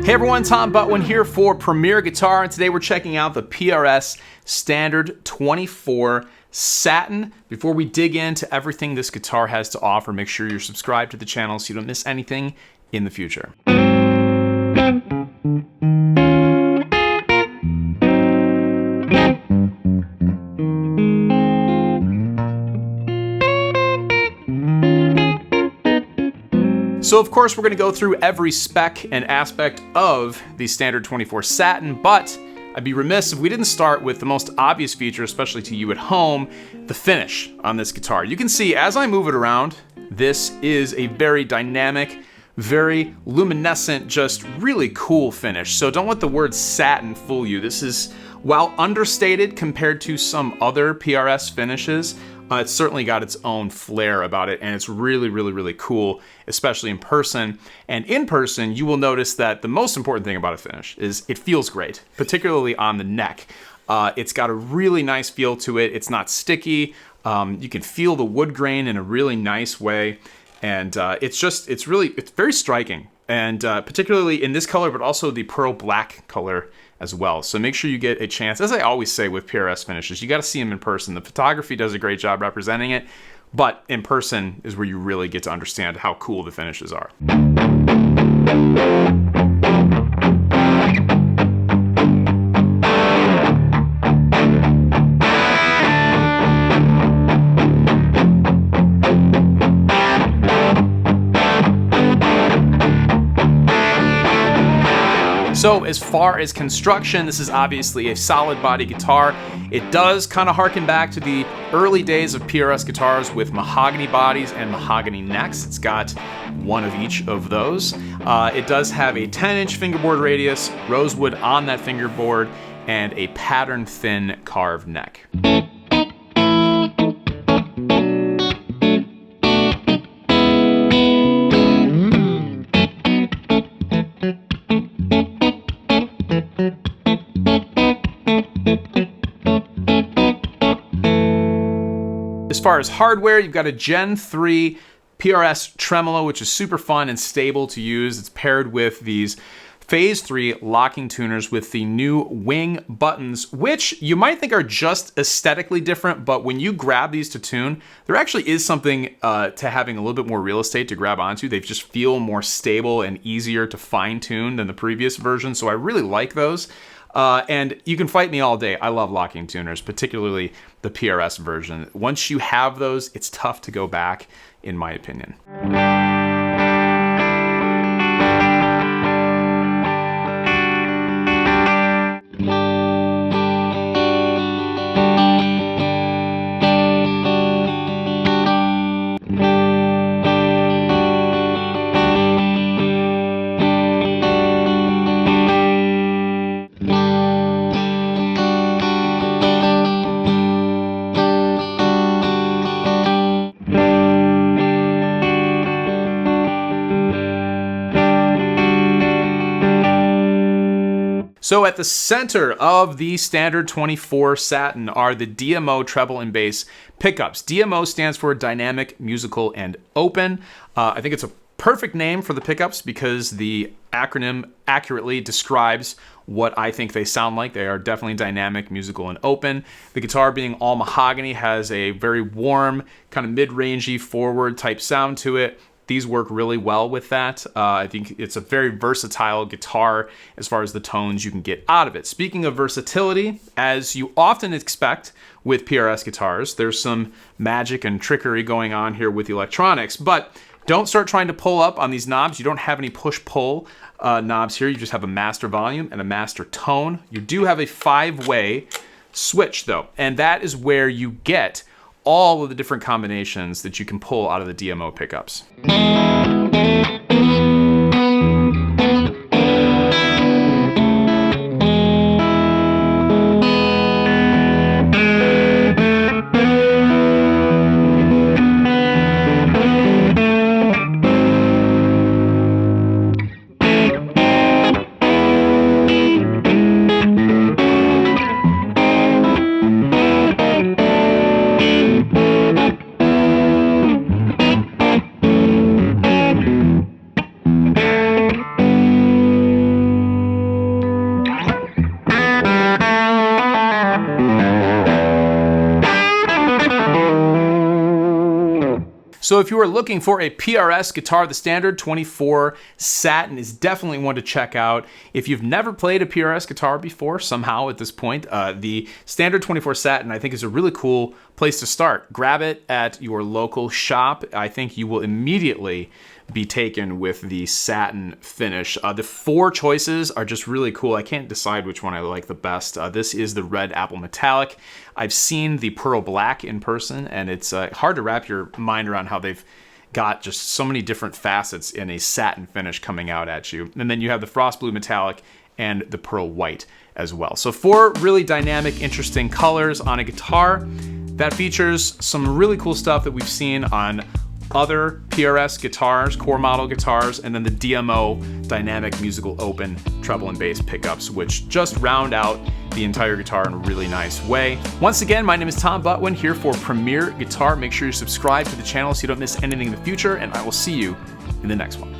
Hey everyone, Tom Butwin here for Premier Guitar, and today we're checking out the PRS Standard 24 Satin. Before we dig into everything this guitar has to offer, make sure you're subscribed to the channel so you don't miss anything in the future. So of course we're going to go through every spec and aspect of the Standard 24 Satin, but I'd be remiss if we didn't start with the most obvious feature, especially to you at home, the finish on this guitar. You can see as I move it around, this is a very dynamic, very luminescent, just really cool finish. So don't let the word satin fool you. This is, while understated compared to some other PRS finishes, it's certainly got its own flair about it, and it's really, really, really cool, especially in person. And in person, you will notice that the most important thing about a finish is it feels great, particularly on the neck. It's got a really nice feel to it. It's not sticky. You can feel the wood grain in a really nice way. And it's very striking. And particularly in this color, but also the pearl black color as well. So make sure you get a chance. As I always say with PRS finishes, you got to see them in person. The photography does a great job representing it, but in person is where you really get to understand how cool the finishes are. So as far as construction, this is obviously a solid body guitar. It does kind of harken back to the early days of PRS guitars with mahogany bodies and mahogany necks. It's got one of each of those. It does have a 10-inch fingerboard radius, rosewood on that fingerboard, and a pattern thin carved neck. As far as hardware, you've got a Gen 3 PRS Tremolo, which is super fun and stable to use. It's paired with these Phase 3 locking tuners with the new wing buttons, which you might think are just aesthetically different, but when you grab these to tune, there actually is something to having a little bit more real estate to grab onto. They just feel more stable and easier to fine tune than the previous version, so I really like those. And you can fight me all day. I love locking tuners, particularly the PRS version. Once you have those, it's tough to go back, in my opinion. So at the center of the Standard 24 Satin are the DMO treble and bass pickups. DMO stands for Dynamic, Musical, and Open. I think it's a perfect name for the pickups because the acronym accurately describes what I think they sound like. They are definitely dynamic, musical, and open. The guitar, being all mahogany, has a very warm, kind of mid-rangey, forward type sound to it. These work really well with that. I think it's a very versatile guitar as far as the tones you can get out of it. Speaking of versatility, as you often expect with PRS guitars, there's some magic and trickery going on here with the electronics, but don't start trying to pull up on these knobs. You don't have any push-pull knobs here. You just have a master volume and a master tone. You do have a 5-way switch though, and that is where you get all of the different combinations that you can pull out of the DMO pickups. So if you are looking for a PRS guitar, the Standard 24 Satin is definitely one to check out. If you've never played a PRS guitar before, somehow at this point, the Standard 24 Satin I think is a really cool place to start. Grab it at your local shop. I think you will immediately be taken with the satin finish. The 4 choices are just really cool. I can't decide which one I like the best. This is the red apple metallic. I've seen the pearl black in person, and it's hard to wrap your mind around how they've got just so many different facets in a satin finish coming out at you. And then you have the frost blue metallic and the pearl white as well. So 4 really dynamic, interesting colors on a guitar that features some really cool stuff that we've seen on other PRS guitars, core model guitars, and then the DMO dynamic musical open treble and bass pickups, which just round out the entire guitar in a really nice way. Once again, my name is Tom Butwin here for Premier Guitar. Make sure you subscribe to the channel so you don't miss anything in the future, and I will see you in the next one.